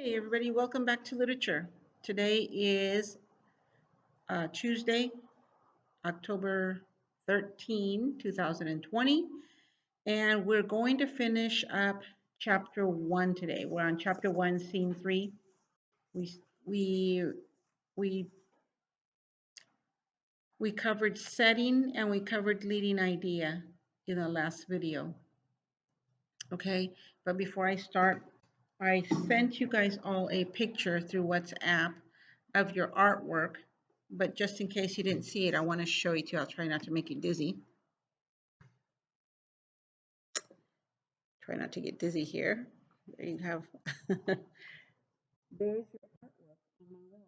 Hey everybody, welcome back to Literature. Today is Tuesday, October 13, 2020, and we're going to finish up chapter 1 today. We're on chapter 1, scene 3. We we we we covered setting and we covered leading idea in the last video. Okay? But before I start, I sent you guys all a picture through WhatsApp of your artwork, but just in case you didn't see it, I want to show it to you. I'll try not to make you dizzy. Try not to get dizzy here. There you have. There's your artwork on my wall.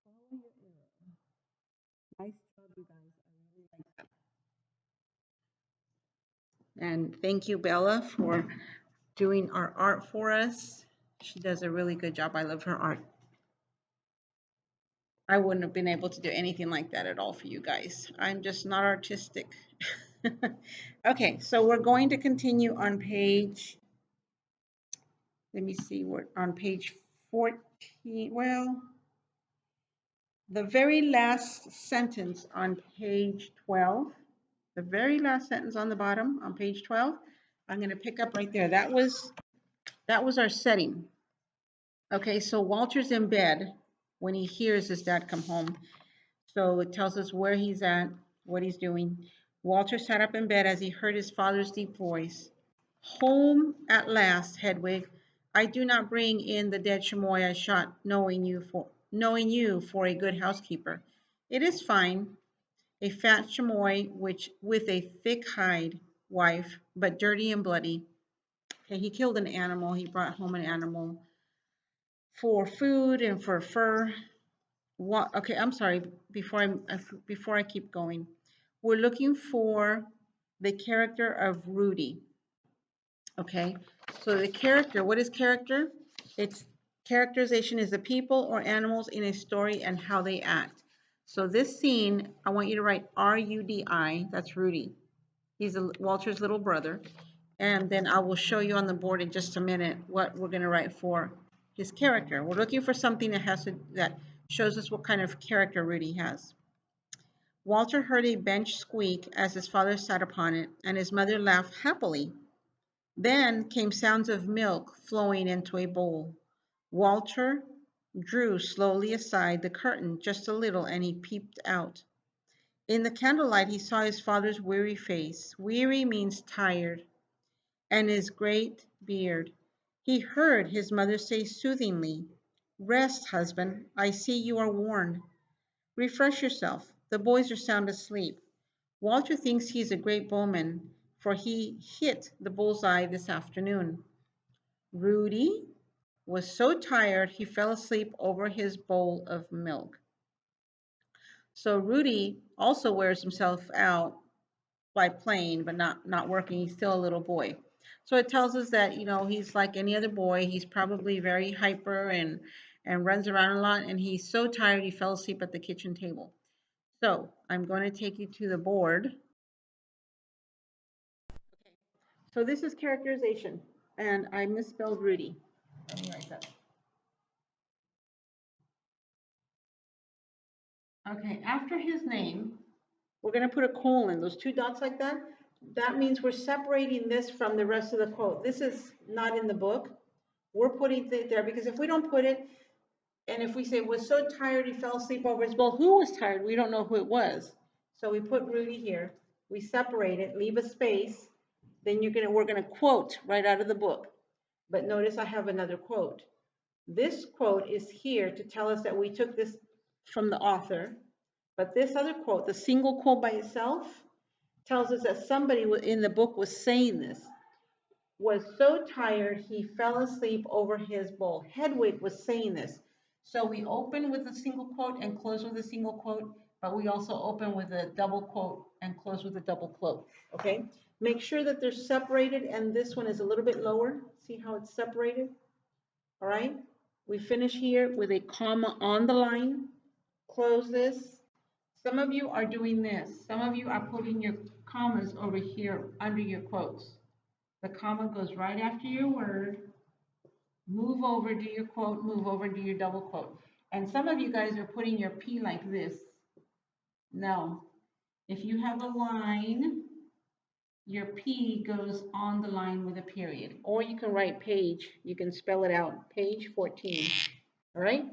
Follow your arrow. Nice job, you guys. I really like that. And thank you, Bella, for doing our art for us. She does a really good job. I love her art. I wouldn't have been able to do anything like that at all for you guys. I'm just not artistic. Okay, so we're going to continue on page, let me see, we're on page 14. Well, the very last sentence on page 12, the very last sentence on the bottom on page 12, I'm going to pick up right there. That was our setting. Okay, so Walter's in bed when he hears his dad come home. So it tells us where he's at, what he's doing. Walter sat up in bed as he heard his father's deep voice. Home at last, Hedwig. I do not bring in the dead chamois I shot, knowing you for a good housekeeper. It is fine, a fat chamois which with a thick hide, wife, but dirty and bloody. Okay, he killed an animal. He brought home an animal for food and for fur. What? Okay, I'm sorry. Before I keep going, we're looking for the character of Rudy. Okay, so the character. What is character? It's characterization is the people or animals in a story and how they act. So this scene, I want you to write R-U-D-I. That's Rudy. He's Walter's little brother, and then I will show you on the board in just a minute what we're going to write for his character. We're looking for something that shows us what kind of character Rudy has. Walter heard a bench squeak as his father sat upon it, and his mother laughed happily. Then came sounds of milk flowing into a bowl. Walter drew slowly aside the curtain just a little, and he peeped out. In the candlelight he saw his father's weary face. Weary means tired. And his great beard. He heard his mother say soothingly, "Rest, husband. I see you are worn. Refresh yourself. The boys are sound asleep. Walter thinks he is a great bowman, for he hit the bullseye this afternoon." Rudy was so tired he fell asleep over his bowl of milk. So Rudy also wears himself out by playing, but not working. He's still a little boy. So it tells us that, he's like any other boy. He's probably very hyper and runs around a lot. And he's so tired he fell asleep at the kitchen table. So I'm going to take you to the board. Okay. So this is characterization. And I misspelled Rudy. Let me write that. Okay, after his name, we're going to put a colon, those two dots like that. That means we're separating this from the rest of the quote. This is not in the book. We're putting it there because if we don't put it, and if we say was so tired he fell asleep over his bowl, who was tired? We don't know who it was. So we put Rudy here. We separate it, leave a space. Then we're gonna quote right out of the book. But notice I have another quote. This quote is here to tell us that we took this from the author. But this other quote, the single quote by itself, tells us that somebody in the book was saying this. Was so tired he fell asleep over his bowl. Hedwig was saying this. So we open with a single quote and close with a single quote, but we also open with a double quote and close with a double quote. Okay? Make sure that they're separated, and this one is a little bit lower. See how it's separated? All right? We finish here with a comma on the line. Close this. Some of you are doing this. Some of you are putting your commas over here under your quotes. The comma goes right after your word, Move over, do your quote, move over, do your double quote. And some of you guys are putting your P like this. No. If you have a line, your P goes on the line with a period. Or you can write page, you can spell it out, page 14. All right?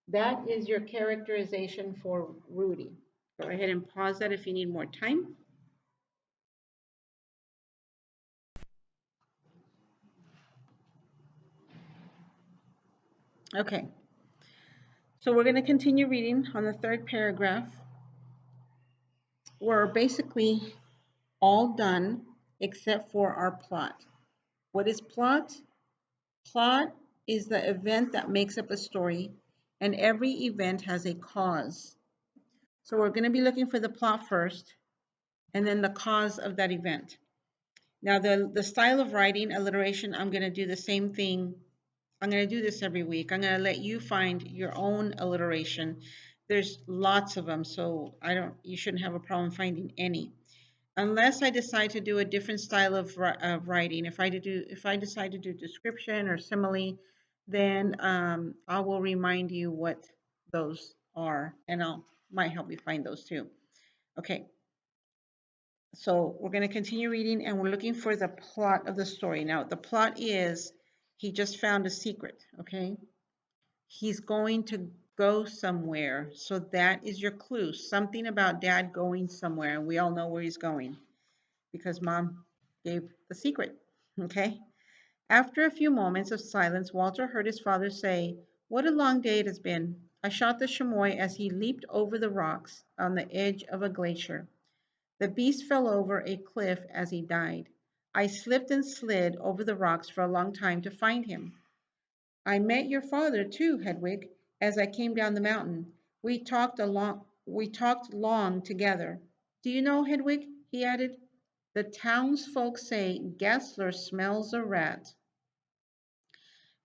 That is your characterization for Rudy. Go ahead and pause that if you need more time. Okay, so we're going to continue reading on the third paragraph. We're basically all done except for our plot. What is plot? Plot is the event that makes up a story, and every event has a cause. So we're going to be looking for the plot first, and then the cause of that event. Now, the style of writing, alliteration, I'm going to do the same thing. I'm going to do this every week. I'm going to let you find your own alliteration. There's lots of them, so you shouldn't have a problem finding any. Unless I decide to do a different style of writing, if I decide to do description or simile, then I will remind you what those are, and might help you find those too. Okay, so we're going to continue reading, and we're looking for the plot of the story. Now, the plot is he just found a secret. Okay, he's going to go somewhere, so that is your clue. Something about dad going somewhere, and we all know where he's going because mom gave the secret. Okay. After a few moments of silence, Walter heard his father say, "What a long day it has been. I shot the chamois as he leaped over the rocks on the edge of a glacier. The beast fell over a cliff as he died. I slipped and slid over the rocks for a long time to find him. I met your father too, Hedwig, as I came down the mountain. We talked long together. Do you know, Hedwig," he added, "the townsfolk say Gessler smells a rat."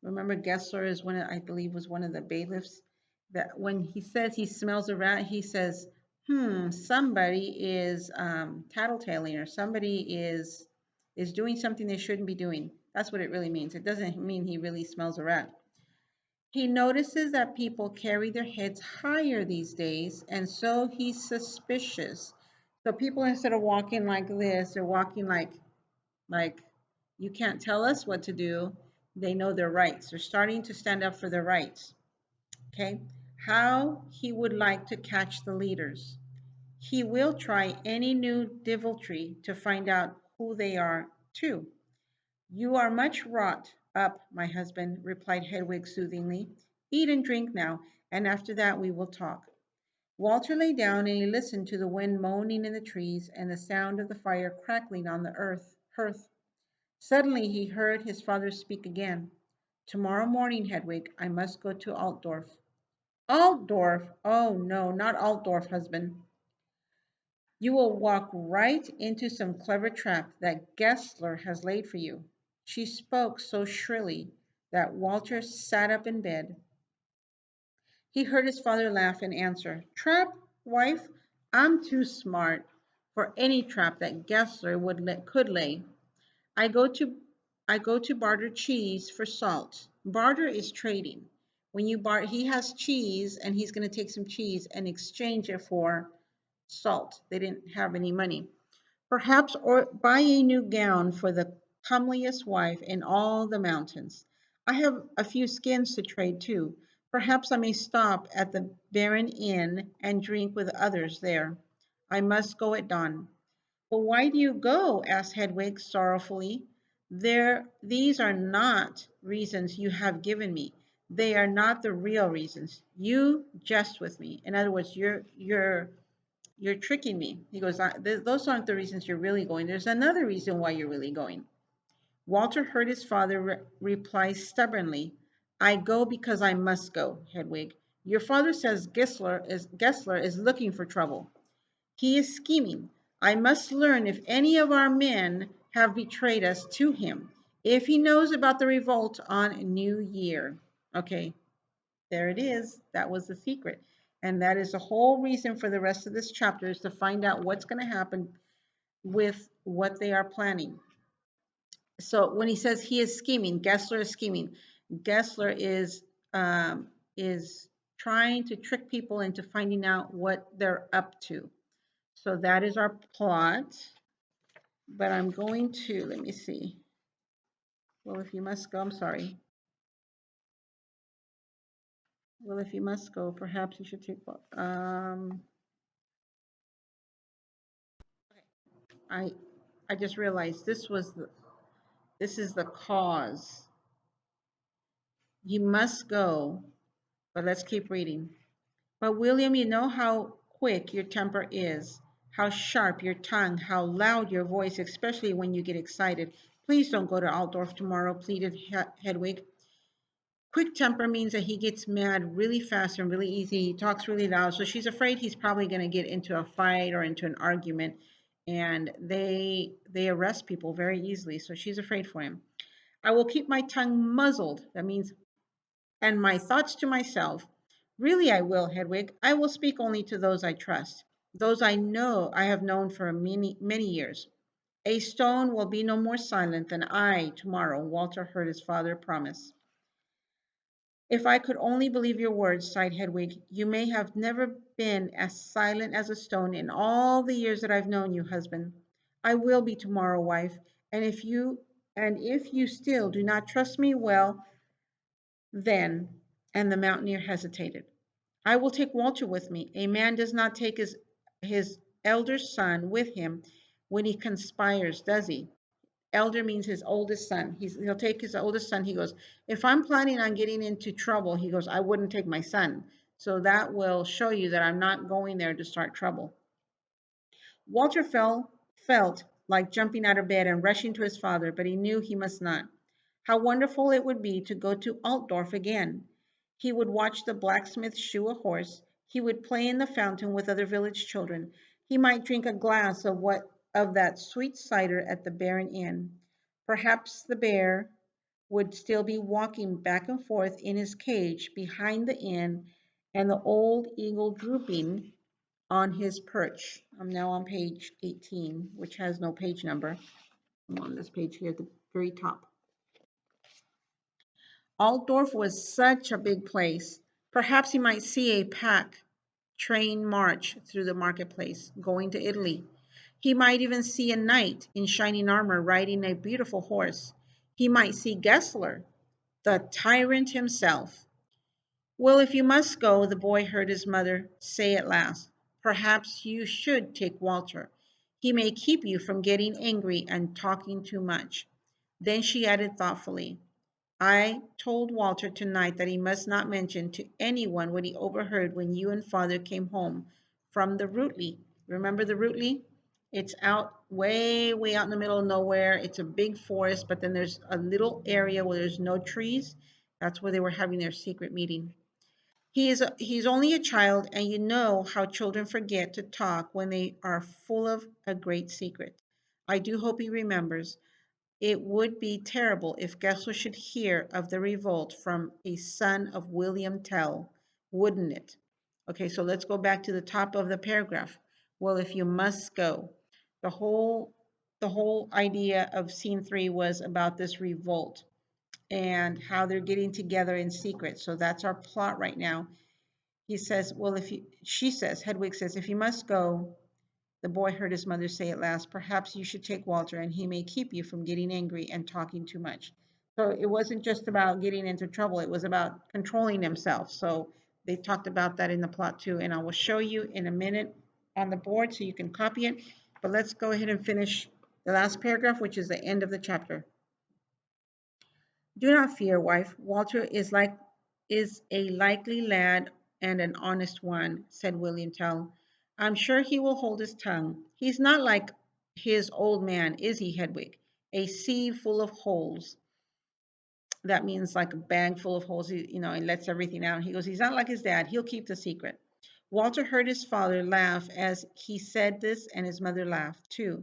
Remember, Gessler is I believe, was one of the bailiffs. That when he says he smells a rat, he says, somebody is tattletaling, or somebody is doing something they shouldn't be doing. That's what it really means. It doesn't mean he really smells a rat. He notices that people carry their heads higher these days, and so he's suspicious. So people, instead of walking like this, they're walking like you can't tell us what to do. They know their rights. They're starting to stand up for their rights. Okay? How he would like to catch the leaders. He will try any new deviltry to find out who they are, too. "You are much wrought up, my husband," replied Hedwig soothingly. "Eat and drink now, and after that we will talk." Walter lay down and he listened to the wind moaning in the trees and the sound of the fire crackling on the hearth. Suddenly he heard his father speak again. "Tomorrow morning, Hedwig, I must go to Altdorf." "Altdorf? Oh, no, not Altdorf, husband. You will walk right into some clever trap that Gessler has laid for you." She spoke so shrilly that Walter sat up in bed. He heard his father laugh and answer, "Trap, wife? I'm too smart for any trap that Gessler could lay. I go to barter cheese for salt. Barter is trading. When you barter, he has cheese and he's going to take some cheese and exchange it for salt. They didn't have any money. Perhaps or buy a new gown for the comeliest wife in all the mountains. I have a few skins to trade too. Perhaps I may stop at the Baron Inn and drink with others there. I must go at dawn." "But why do you go?" asked Hedwig sorrowfully. These are not reasons you have given me. They are not the real reasons. You jest with me. In other words, you're tricking me." He goes, "Those aren't the reasons you're really going. There's another reason why you're really going." Walter heard his father reply stubbornly, "I go because I must go, Hedwig. Your father says Gessler is looking for trouble. He is scheming. I must learn if any of our men have betrayed us to him, if he knows about the revolt on New Year." Okay, there it is. That was the secret. And that is the whole reason for the rest of this chapter, is to find out what's going to happen with what they are planning. So when he says he is scheming, Gessler is scheming. Gessler is trying to trick people into finding out what they're up to. So that is our plot. But I'm going to, let me see. Well, if you must go, I'm sorry. Well, if you must go, perhaps you should take, I, I just realized this is the cause. You must go, but let's keep reading. But William, you know how quick your temper is, how sharp your tongue, how loud your voice, especially when you get excited. Please don't go to Altdorf tomorrow, pleaded Hedwig. Quick temper means that he gets mad really fast and really easy. He talks really loud. So she's afraid he's probably going to get into a fight or into an argument. And they arrest people very easily. So she's afraid for him. I will keep my tongue muzzled. That means, and my thoughts to myself. Really, I will, Hedwig. I will speak only to those I trust, those I know I have known for many years. A stone will be no more silent than I tomorrow, Walter heard his father promise. If I could only believe your words, sighed Hedwig. You may have never been as silent as a stone in all the years that I've known you, husband. I will be tomorrow, wife, and if you still do not trust me, well, then, and the mountaineer hesitated. I will take Walter with me. A man does not take his elder son with him when he conspires, does he? Elder means his oldest son. He'll take his oldest son. He goes, if I'm planning on getting into trouble, he goes, I wouldn't take my son. So that will show you that I'm not going there to start trouble. Walter felt like jumping out of bed and rushing to his father, but he knew he must not. How wonderful it would be to go to Altdorf again. He would watch the blacksmith shoe a horse. He would play in the fountain with other village children. He might drink a glass of that sweet cider at the Bear Inn. Perhaps the bear would still be walking back and forth in his cage behind the inn, and the old eagle drooping on his perch. I'm now on page 18, which has no page number. I'm on this page here at the very top. Altdorf was such a big place. Perhaps he might see a pack train march through the marketplace, going to Italy. He might even see a knight in shining armor riding a beautiful horse. He might see Gessler, the tyrant himself. Well, if you must go, the boy heard his mother say at last, perhaps you should take Walter. He may keep you from getting angry and talking too much. Then she added thoughtfully, I told Walter tonight that he must not mention to anyone what he overheard when you and father came home from the Rootley. Remember the Rootley? It's out way out in the middle of nowhere. It's a big forest, but then there's a little area where there's no trees. That's where they were having their secret meeting. He's only a child, and you know how children forget to talk when they are full of a great secret. I do hope he remembers. It would be terrible if Gessler should hear of the revolt from a son of William Tell, wouldn't it? Okay, so let's go back to the top of the paragraph. Well, if you must go. The whole the whole idea of scene 3 was about this revolt and how they're getting together in secret. So that's our plot right now. He says, well, she says, Hedwig says, if you must go, the boy heard his mother say at last, perhaps you should take Walter and he may keep you from getting angry and talking too much. So it wasn't just about getting into trouble, it was about controlling himself. So they talked about that in the plot too, and I will show you in a minute on the board so you can copy it. But let's go ahead and finish the last paragraph, which is the end of the chapter. Do not fear, wife. Walter is a likely lad and an honest one, said William Tell. I'm sure he will hold his tongue. He's not like his old man, is he, Hedwig? A sieve full of holes. That means like a bag full of holes, and lets everything out. He goes, he's not like his dad. He'll keep the secret. Walter heard his father laugh as he said this, and his mother laughed too.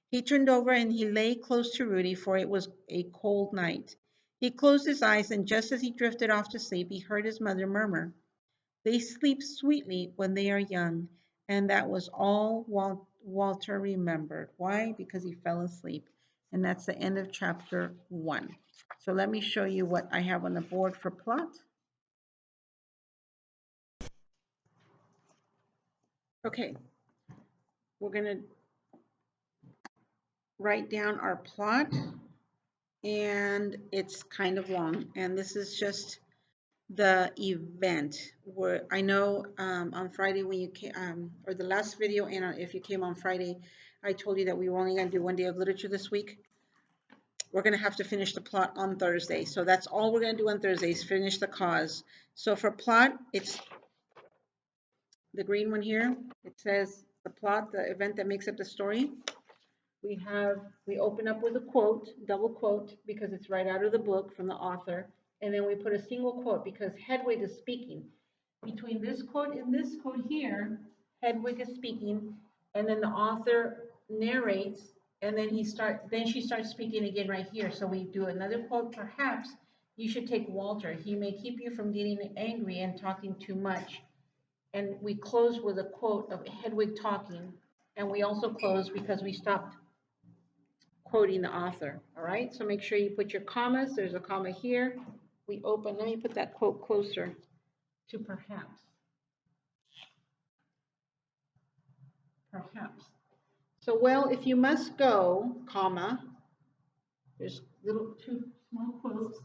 He turned over and he lay close to Rudy, for it was a cold night. He closed his eyes, and just as he drifted off to sleep, he heard his mother murmur, they sleep sweetly when they are young. And that was all Walter remembered. Why? Because he fell asleep. And that's the end of chapter 1. So let me show you what I have on the board for plot. Okay, we're going to write down our plot, and it's kind of long, and this is just the event. Where I know on Friday when you came, or the last video, and if you came on Friday, I told you that we were only going to do one day of literature this week. We're going to have to finish the plot on Thursday. So that's all we're going to do on Thursday is finish the cause. So for plot, it's the green one here. It says the plot, the event that makes up the story. We open up with a quote, double quote, because it's right out of the book from the author. And then we put a single quote because Hedwig is speaking. Between this quote and this quote here, Hedwig is speaking, and then the author narrates, and then she starts speaking again right here. So we do another quote. Perhaps you should take Walter. He may keep you from getting angry and talking too much. And we close with a quote of Hedwig talking. And we also close because we stopped quoting the author. All right, so make sure you put your commas. There's a comma here. We open, let me put that quote closer to perhaps. Perhaps. So, well, if you must go, comma, there's little two small quotes.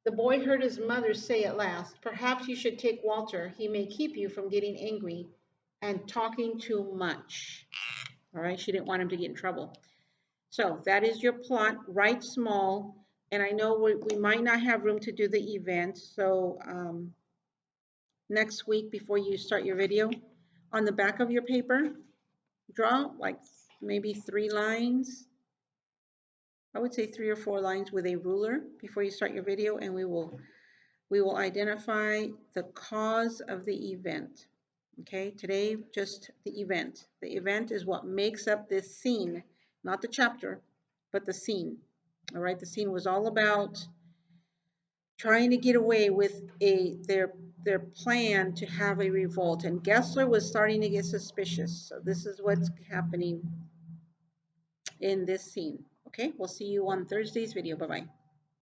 The boy heard his mother say at last, perhaps you should take Walter. He may keep you from getting angry and talking too much. All right, she didn't want him to get in trouble. So that is your plot, write small. And I know we might not have room to do the event. So next week before you start your video, on the back of your paper, draw like maybe 3 lines. I would say 3 or 4 lines with a ruler before you start your video, and we will identify the cause of the event. Okay, today just the event. The event is what makes up this scene, not the chapter, but the scene. All right, the scene was all about trying to get away with their plan to have a revolt, and Gessler was starting to get suspicious. So this is what's happening in this scene. Okay, we'll see you on Thursday's video. Bye-bye.